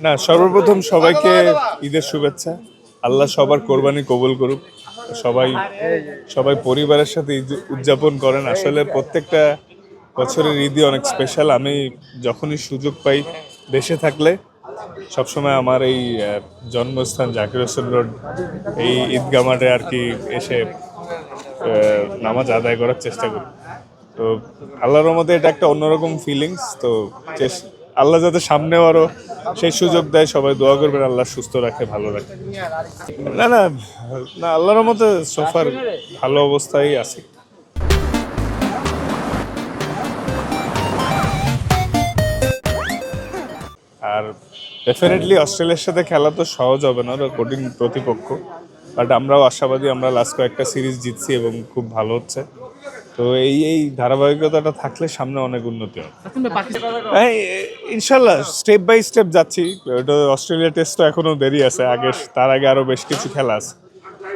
না, সর্বপ্রথম সবাইকে ঈদের শুভেচ্ছা। আল্লাহ সবার কোরবানি কবুল করুক। সবাই সবাই পরিবারের সাথে ঈদ উদযাপন করেন। আসলে প্রত্যেকটা বছরের ঈদই অনেক স্পেশাল। আমি যখনই সুযোগ পাই দেশে থাকলে সবসময় আমার এই জন্মস্থান জাকির হোসেন রোড এই ঈদগাহ মাঠে আর কি এসে নামাজ আদায় করার চেষ্টা করি। তো আল্লাহর রহমতে এটা একটা অন্যরকম ফিলিংস। তো আল্লাহ যাতে সামনেও আরো সেই সুযোগ দেয়, সবাই দোয়া করবেন আল্লাহ সুস্থ রাখে, ভালো রাখে। না না না, আল্লাহর রহমতে সোফার ভালো অবস্থায় আছে। আর ডেফিনেটলি অস্ট্রেলিয়ার সাথে খেলা তো সহজ হবে না, ওরা কঠিন প্রতিপক্ষ। বাট আমরাও আশাবাদী, আমরা লাস্ট কয়েকটা সিরিজ জিতছি এবং খুব ভালো হচ্ছে। তো এই ধারাবাহিকতাটা থাকলে সামনে অনেক উন্নতি হবে। হ্যাঁ, ইনশাল্লাহ স্টেপ বাই স্টেপ যাচ্ছি। ওটা অস্ট্রেলিয়া টেস্ট তো এখনো দেরি আছে, তার আগে আরো বেশ কিছু খেলা আছে।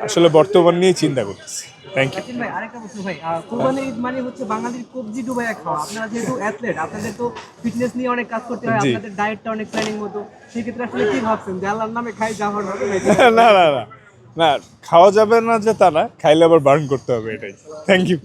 আসলে বর্তমান নিয়ে চিন্তা করতেছি। Thank you. ভাই আরেকটা প্রশ্ন ভাই, কোরবানির ঈদ মানে হচ্ছে বাঙালির কবজি ডুবাইয়া খাওয়া। আপনারা যেহেতু অ্যাথলেট, আপনাদের তো ফিটনেস নিয়ে অনেক কাজ করতে হয়, জি। আপনাদের ডায়েটটা অনেক প্ল্যানিং মতো। সেই ক্ষেত্রে আসলে কি ভাবছেন যে আল্লাহর নামে খাই যাওয়ার হবে না না না না, খাওয়া যাবে না যে তা না, খাইলে আবার বার্ন করতে হবে, এটাই। Thank you.